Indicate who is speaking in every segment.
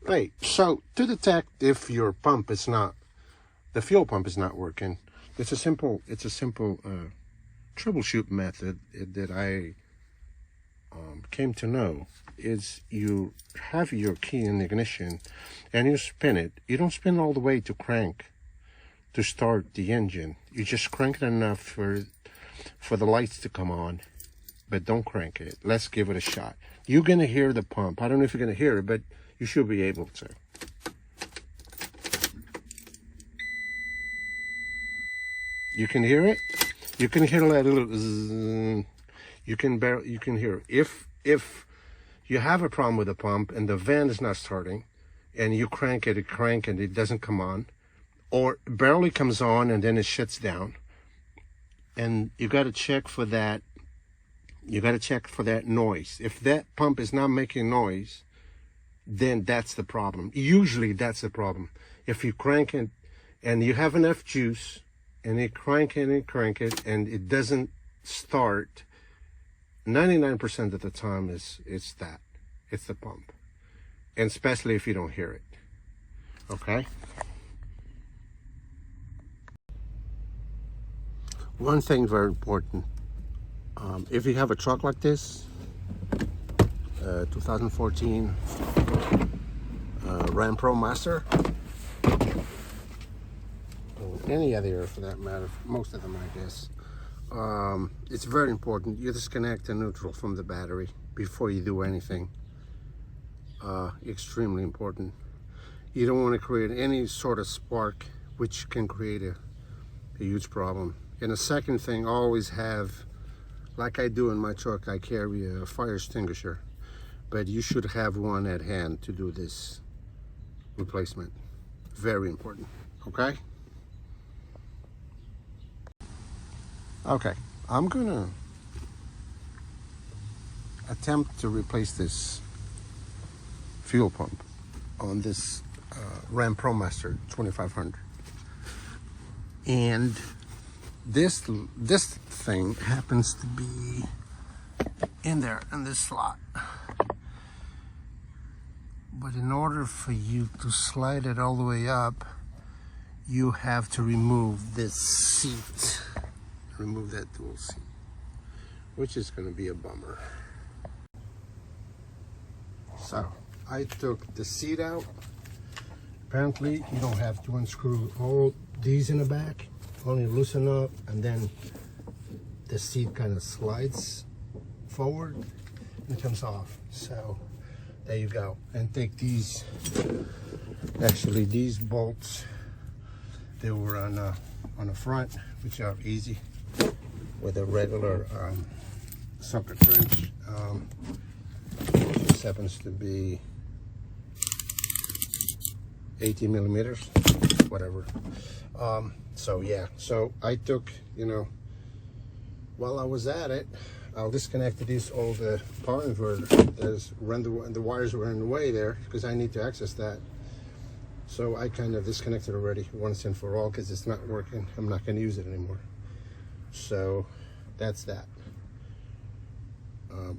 Speaker 1: Right, so to detect if your pump is not, the fuel pump is not working, it's a simple troubleshoot method that I came to know. Is you have your key in the ignition and you spin it. You don't spin all the way to crank to start the engine. You just crank it enough for the lights to come on, but don't crank it. Let's give it a shot. You're gonna hear the pump. I don't know if you're gonna hear it, but you should be able to. You can hear it. You can hear that little zzz. You can hear it. If you have a problem with the pump and the van is not starting, and you crank it and it doesn't come on, or barely comes on and then it shuts down, and you got to check for that. You got to check for that noise. If that pump is not making noise, then that's the problem. Usually that's the problem. If you crank it and you have enough juice and you crank it and it doesn't start, 99% of the time it's the pump. And especially if you don't hear it. Okay? One thing very important. If you have a truck like this, 2014 Ram ProMaster, or any other for that matter, most of them I guess, it's very important you disconnect the neutral from the battery before you do anything. Extremely important. You don't want to create any sort of spark which can create a huge problem. And the second thing, always have, like I do in my truck, I carry a fire extinguisher, but you should have one at hand to do this replacement. Very important. Okay? Okay, I'm gonna attempt to replace this fuel pump on this Ram ProMaster 2500. And this thing happens to be in there in this slot. But in order for you to slide it all the way up, you have to remove this seat. Remove that dual seat, which is going to be a bummer. So I took the seat out. Apparently you don't have to unscrew all these in the back, only loosen up, and then the seat kind of slides forward and comes off. So there you go. And take these, actually these bolts, they were on the front, which are easy with a regular socket wrench. This happens to be 18 millimeters, whatever. So yeah, so I took, while I was at it, I'll disconnect these old power inverter. The wires were in the way there because I need to access that. So I kind of disconnected already once and for all because it's not working. I'm not going to use it anymore. So that's that.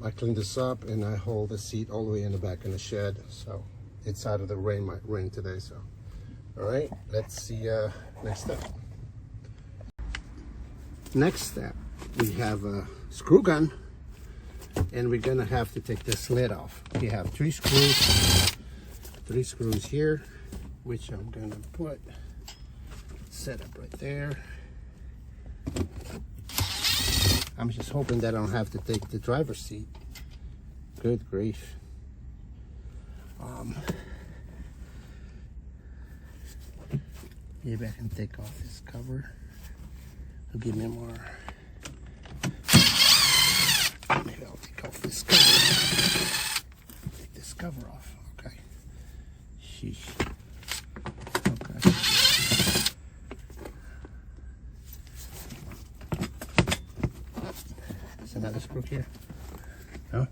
Speaker 1: I cleaned this up and I hold the seat all the way in the back in the shed. So it's out of the rain, might rain today. So, all right, let's see next step. Next step, we have a screw gun and we're gonna have to take this lid off. We have three screws here, which I'm gonna set up right there. I'm just hoping that I don't have to take the driver's seat. Good grief. Maybe I can take off this cover. It'll give me more. Maybe I'll take off this cover. Take this cover off. Okay. Sheesh. Okay. There's another screw here. No?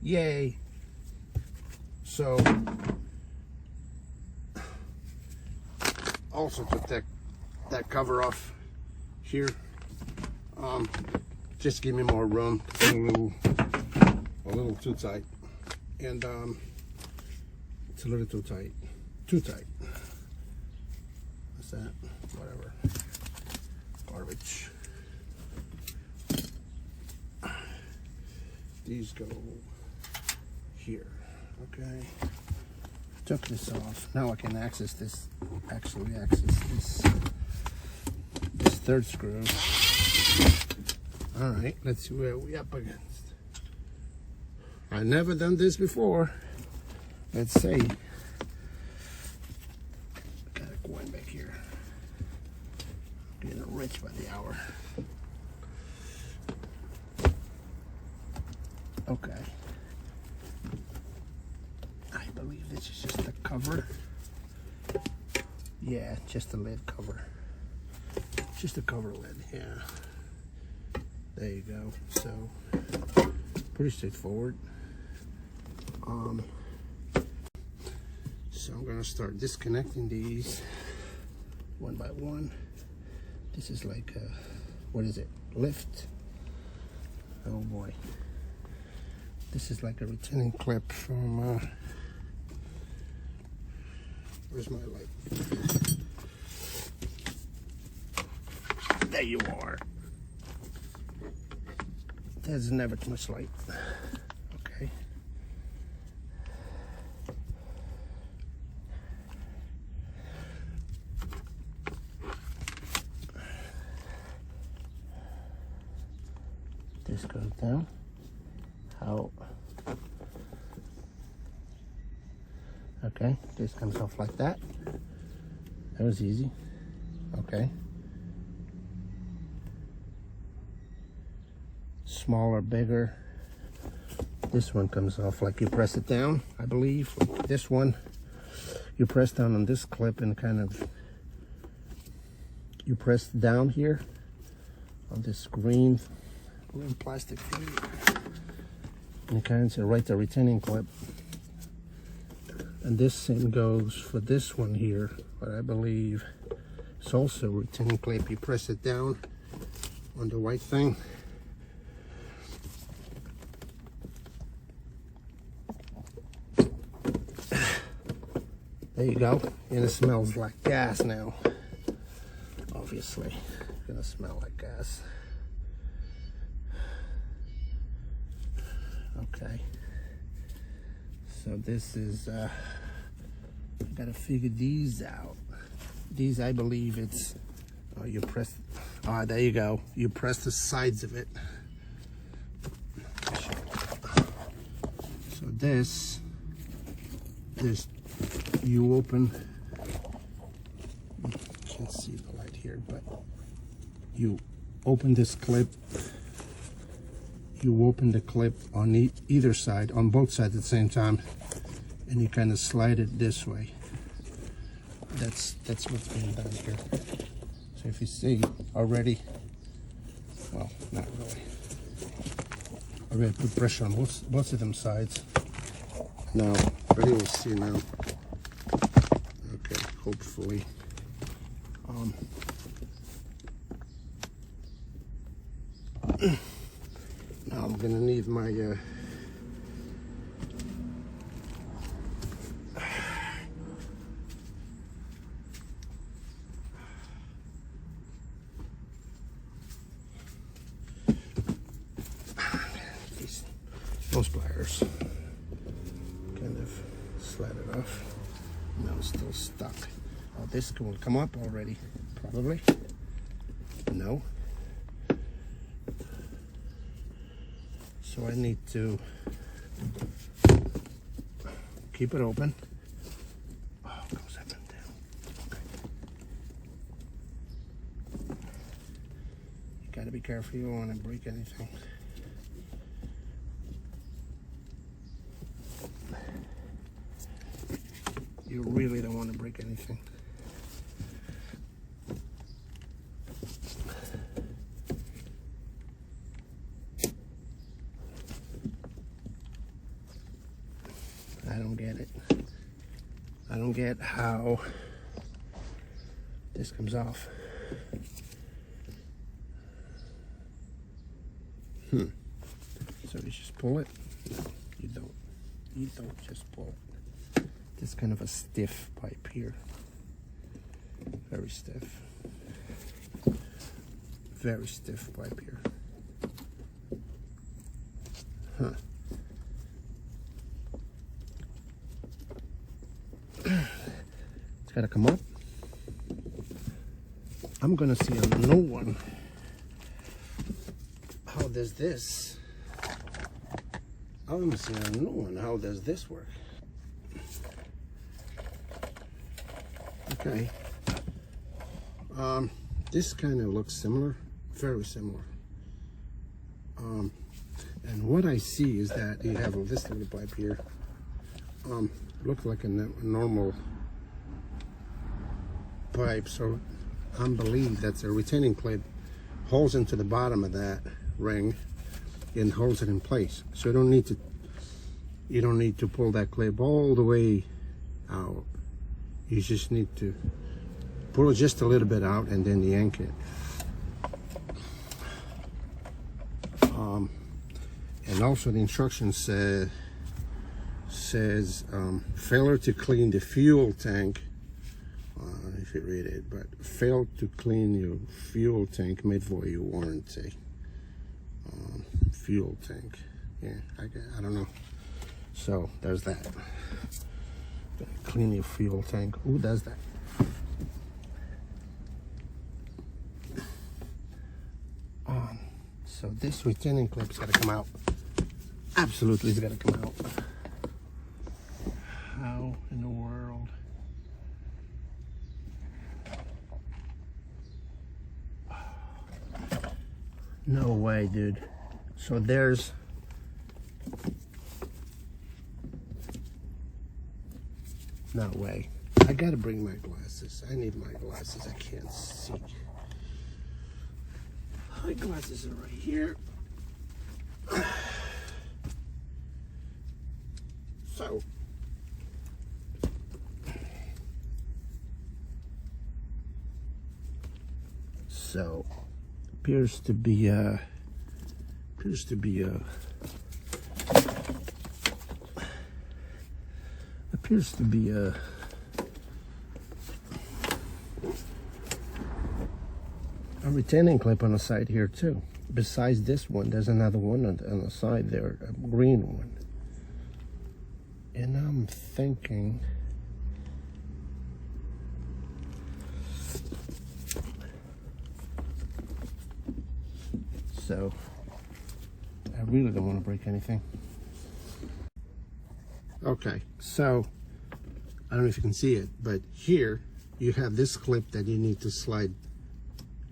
Speaker 1: Yay. So, also to take that cover off here, just give me more room. It's a little too tight, and it's a little too tight. Too tight. What's that? Whatever. Garbage. These go here. Okay. Took this off. Now I can access this. Actually, access this third screw. All right. Let's see where we up against. I've never done this before. Let's see. Gotta go in back here. I'm getting rich by the hour. Okay. I believe this is just the cover. Yeah, just the lid cover. Just a cover lid, yeah. There you go. So, pretty straightforward. So I'm gonna start disconnecting these one by one. This is like a, what is it? Lift. Oh boy. This is like a retaining clip from, where's my light? There you are. There's never too much light. Okay. This goes down. How? Okay, this comes off like that. That was easy. Okay. Smaller, bigger. This one comes off like you press it down, I believe. Like this one, you press down on this clip and kind of, you press down here on this green plastic thing. And you kind of write the retaining clip. And this same goes for this one here, but I believe it's also a retaining clip. You press it down on the white thing. There you go. And it smells like gas now. Obviously, it's gonna smell like gas. Okay. So this is, I gotta figure these out. These, I believe it's, oh, you press, there you go. You press the sides of it. So this, you open, you can't see the light here, but you open this clip. You open the clip on either side, on both sides at the same time, and you kind of slide it this way. That's what's being done here. So if you see already, well, not really. Already put pressure on both of them sides. Now, already we'll see now. Okay, hopefully. Now I'm gonna need my those pliers. Kind of slide it off. Now it's still stuck. Oh, this will come up already, probably. No. So I need to keep it open. Oh, it goes up and down. Okay. You gotta be careful, you don't want to break anything. You really don't want to break anything. I don't get it. I don't get how this comes off. So you just pull it. You don't just pull it. This kind of a stiff pipe here. Very stiff. Very stiff pipe here. It's gotta come up. I'm gonna see a new one. How does this? I'm gonna see a new one. How does this work? Okay. This kind of looks similar, very similar. And what I see is that you have this little pipe here. Looks like a normal pipe, so I believe that's a retaining clip. Holds into the bottom of that ring and holds it in place. So you don't need to pull that clip all the way out. You just need to pull it just a little bit out and then yank it. And also the instructions says failure to clean the fuel tank. If you read it, but failed to clean your fuel tank may void your warranty. Fuel tank, yeah, I don't know. So there's that. Clean your fuel tank. Who does that? So this retaining clip's got to come out. Absolutely, it's got to come out. How in the world? No way, dude. So there's no way. I gotta bring my glasses. I need my glasses. I can't see. My glasses are right here. So appears to be a retaining clip on the side here too. Besides this one, there's another one on the side there, a green one. And I'm thinking, so I really don't want to break anything. Okay, so I don't know if you can see it, but here you have this clip that you need to slide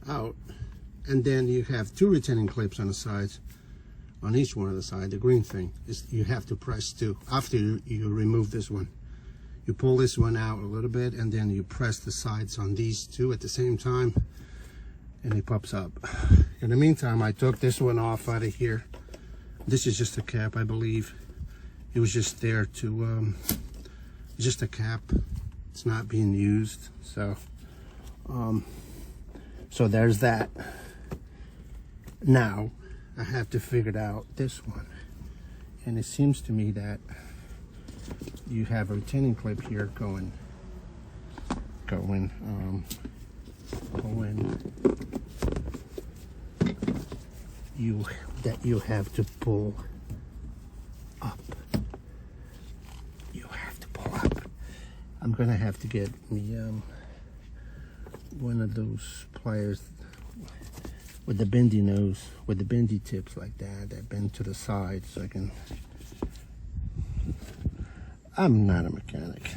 Speaker 1: out, and then you have two retaining clips on the sides, on each one of the side. The green thing is you have to press two. After you remove this one, you pull this one out a little bit, and then you press the sides on these two at the same time, and it pops up. In the meantime, I took this one off out of here. This is just a cap, I believe. It was just there to just a cap. It's not being used, so so there's that. Now I have to figure out this one, and it seems to me that you have a retaining clip here going you have to pull up. You have to pull up. I'm gonna have to get me one of those pliers with the bendy nose, with the bendy tips like that bend to the side, so I can. I'm not a mechanic.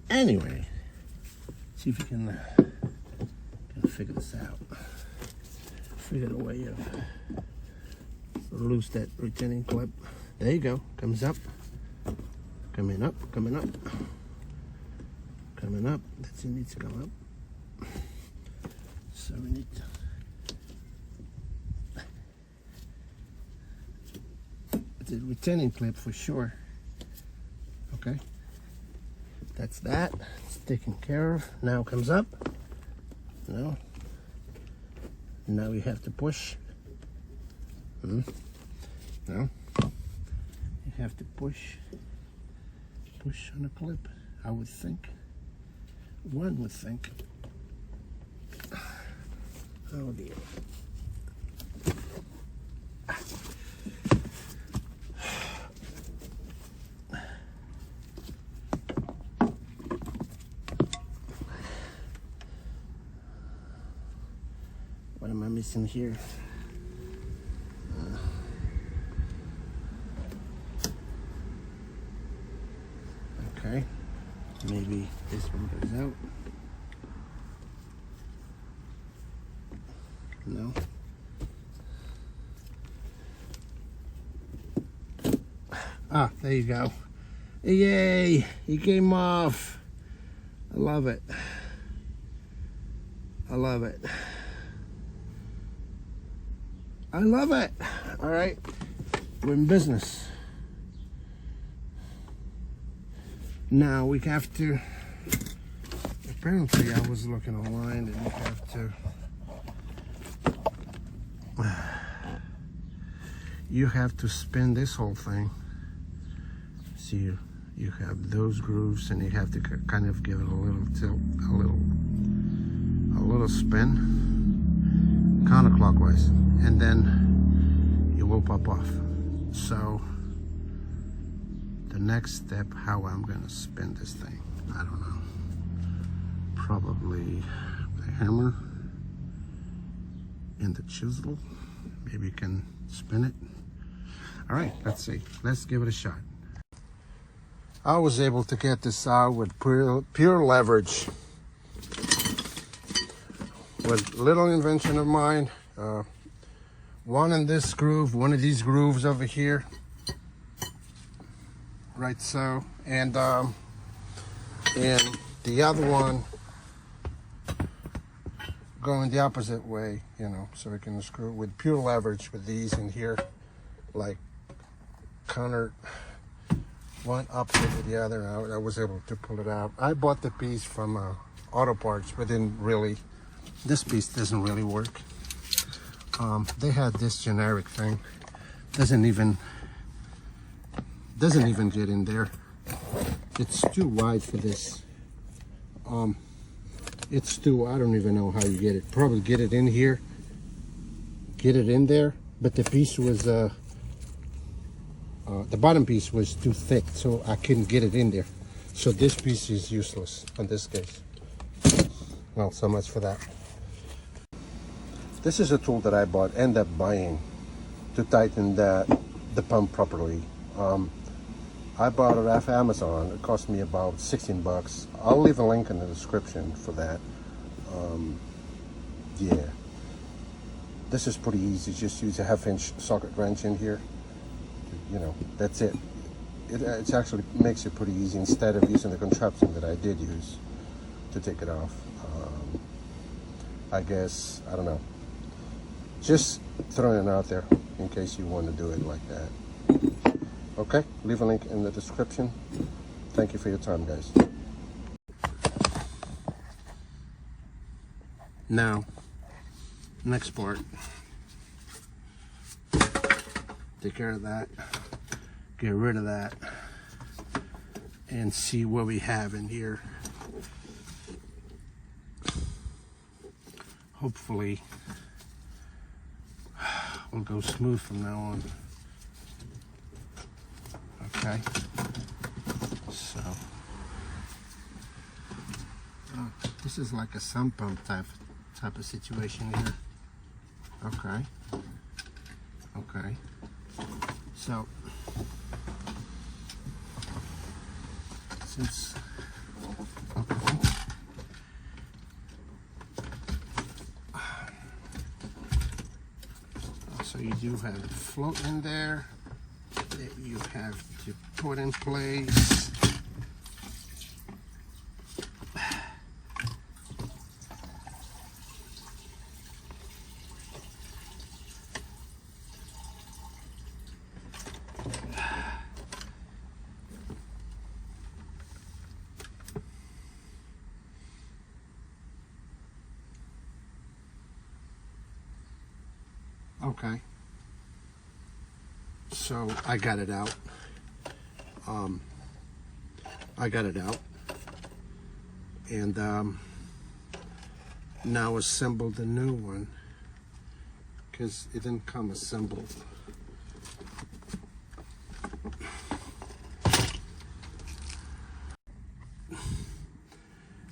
Speaker 1: Anyway, see if we can figure this out. Figure a way of loose that retaining clip. There you go. Comes up. Coming up. Coming up. Coming up. That's it. Needs to come up. So we need to. It's a retaining clip for sure. Okay. That's that. It's taken care of. Now it comes up. No. Now we have to push. No, you have to push on a clip, I would think. One would think. Oh dear. What am I missing here? Okay, maybe this one goes out. No. Ah, there you go. Yay! He came off. I love it. I love it. I love it. All right, we're in business. Now we have to, apparently I was looking online and you have to spin this whole thing. See, you have those grooves and you have to kind of give it a little tilt, a little spin, counterclockwise, and then it will pop off. So the next step, how I'm gonna spin this thing, I don't know. Probably the hammer and the chisel. Maybe you can spin it. All right, let's see. Let's give it a shot. I was able to get this out with pure leverage. With little invention of mine. One in this groove, one of these grooves over here. Right so, and the other one going the opposite way, you know, so we can screw with pure leverage with these in here, like counter one opposite with the other. I was able to pull it out. I bought the piece from Auto Parts, but didn't really. This piece doesn't really work. They had this generic thing. Doesn't even get in there. It's too wide for this. It's too, I don't even know how you get it. Probably get it in here, get it in there, but the piece was, the bottom piece was too thick, so I couldn't get it in there. So this piece is useless in this case. Well, so much for that. This is a tool that I ended up buying to tighten the pump properly. I bought it off Amazon. It cost me about 16 bucks. I'll leave a link in the description for that. Yeah. This is pretty easy. Just use a 1/2-inch socket wrench in here. You know, that's it. It actually makes it pretty easy instead of using the contraption that I did use to take it off. I guess, I don't know. Just throwing it out there in case you want to do it like that. Okay, leave a link in the description. Thank you for your time, guys. Now, next part. Take care of that. Get rid of that. And see what we have in here. Hopefully, will go smooth from now on. Okay, so this is like a sump pump type of situation here. Okay, so since so you do have a float in there that you have to put in place. Okay. So I got it out. And now assemble the new one, because it didn't come assembled.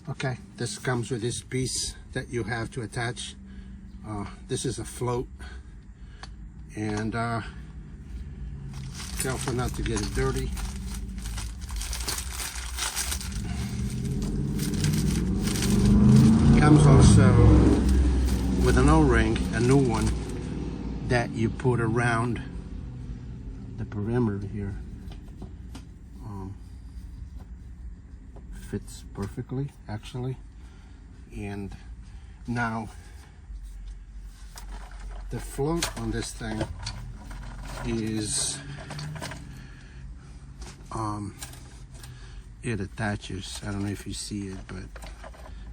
Speaker 1: Okay, this comes with this piece that you have to attach. This is a float, and careful not to get it dirty. Comes also with an O-ring, a new one, that you put around the perimeter here. Fits perfectly, actually. And now the float on this thing is it attaches. I don't know if you see it, but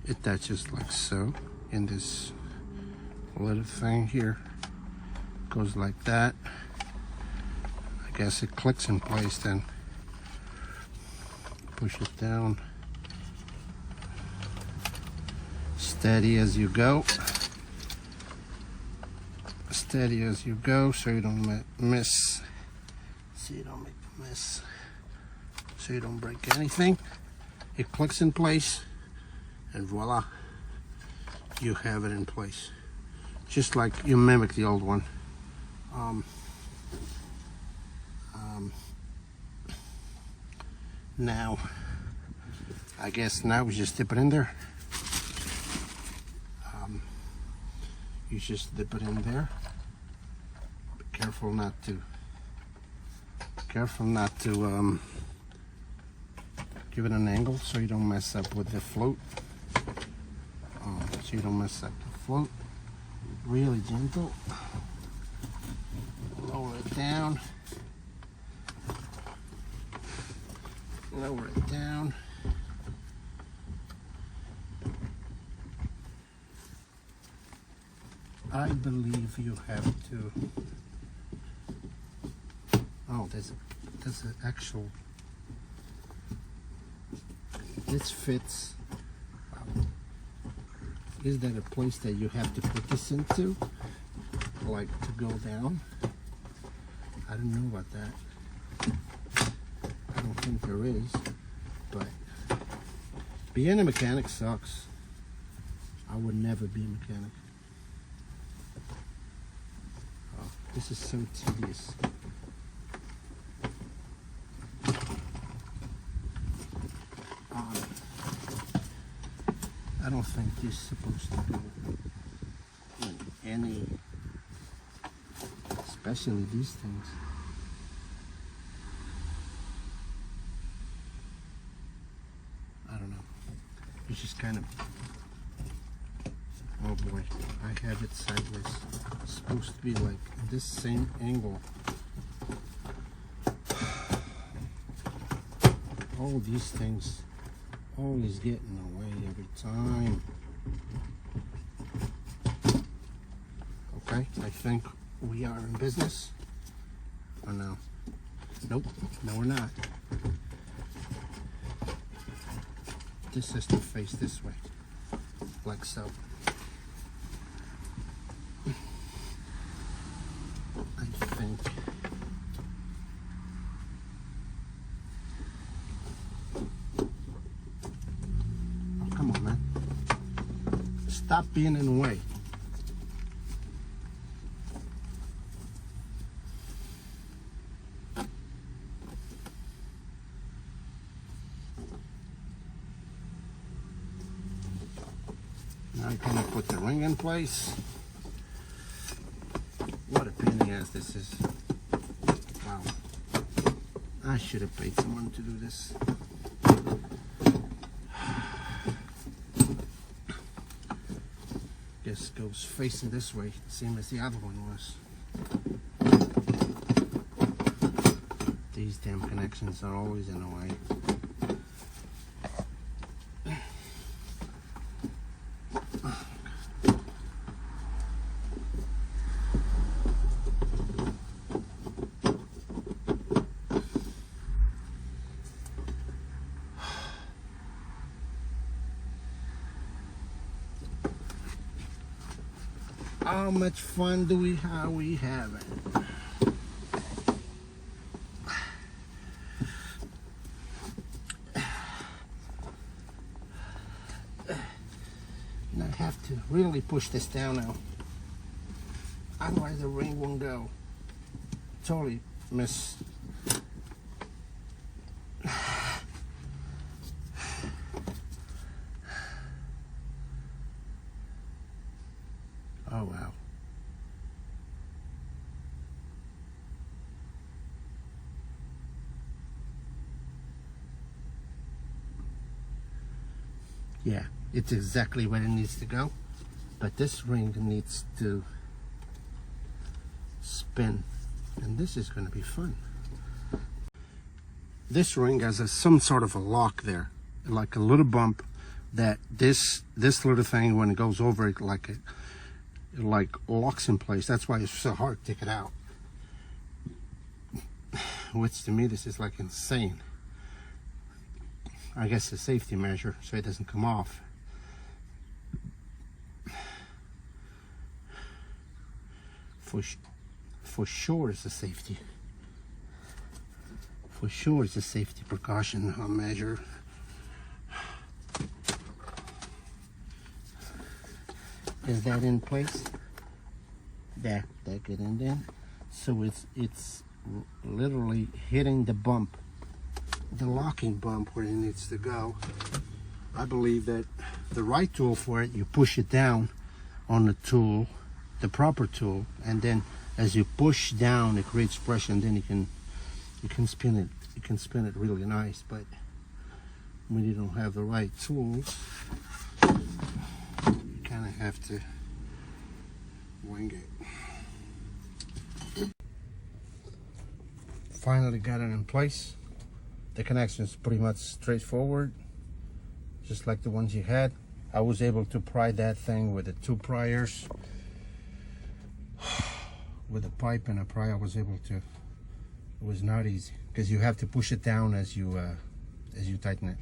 Speaker 1: it attaches like so in this little thing here. Goes like that. I guess it clicks in place, then push it down. Steady as you go. Steady as you go, so you don't miss. So you don't make a mess. So you don't break anything. It clicks in place, and voila, you have it in place. Just like you mimic the old one. Now, I guess now we just dip it in there. You just dip it in there. Be careful not to give it an angle so you don't mess up with the float. Really gentle. Lower it down. Lower it down. I believe you have to. Oh, there's an actual. This fits. Is that a place that you have to put this into, like to go down? I don't know about that. I don't think there is, but being a mechanic sucks. I would never be a mechanic. Oh, this is so tedious. I don't think this is supposed to go in any, especially these things. I don't know. It's just kind of, oh boy, I have it sideways. It's supposed to be like this same angle. All these things always get in the way every time. Okay, I think we are in business. Oh no. Nope, no we're not. This has to face this way, like so. I think. Oh, come on, man. Stop being in the way. Now I'm gonna put the ring in place. What a pain in the ass this is. Wow. I should have paid someone to do this. This goes facing this way, same as the other one was. These damn connections are always in the way. how much fun do we have it? And I have to really push this down now. Otherwise the ring won't go. Totally miss. Oh wow. Yeah, it's exactly where it needs to go. But this ring needs to spin. And this is going to be fun. This ring has some sort of a lock there. Like a little bump that this little thing, when it goes over it, like it like locks in place. That's why it's so hard to take it out. Which to me, this is like insane. I guess a safety measure so it doesn't come off. For sure it's a safety. For sure it's a safety precaution measure. Is that in place? There, that get in there. So it's literally hitting the bump, the locking bump where it needs to go. I believe that the right tool for it, you push it down on the tool, the proper tool, and then as you push down, it creates pressure, and then you can spin it. You can spin it really nice. But when you don't have the right tools, you kind of have to wing it. Finally got it in place. The connection is pretty much straightforward, just like the ones you had. I was able to pry that thing with the 2 pliers. With a pipe and a pry, I was able to. It was not easy because you have to push it down as you tighten it.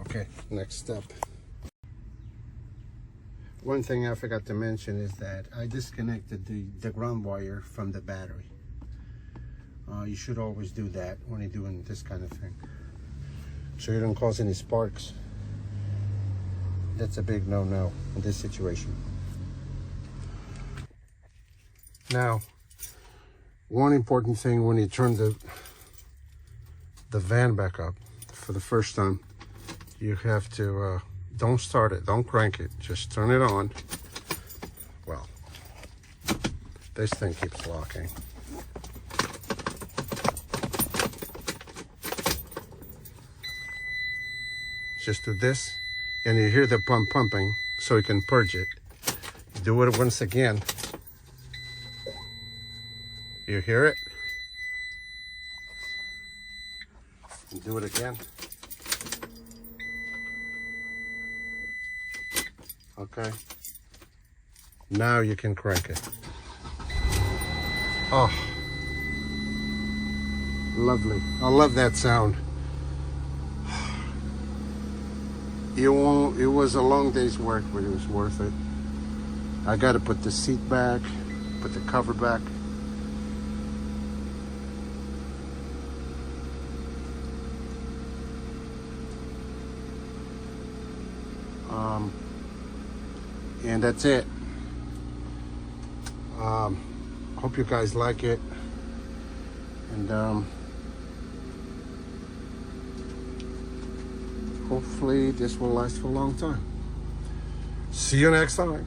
Speaker 1: Okay, next step. One thing I forgot to mention is that I disconnected the ground wire from the battery. You should always do that when you're doing this kind of thing, so you don't cause any sparks. That's a big no-no in this situation. Now, one important thing when you turn the van back up for the first time, you have to don't start it, don't crank it, just turn it on. Well, this thing keeps locking. Just do this, and you hear the pump pumping, so you can purge it. Do it once again. You hear it? Do it again. Okay. Now you can crank it. Oh, lovely. I love that sound. It was a long day's work, but it was worth it. I got to put the seat back, put the cover back. And that's it. Hope you guys like it, and hopefully this will last for a long time. See you next time.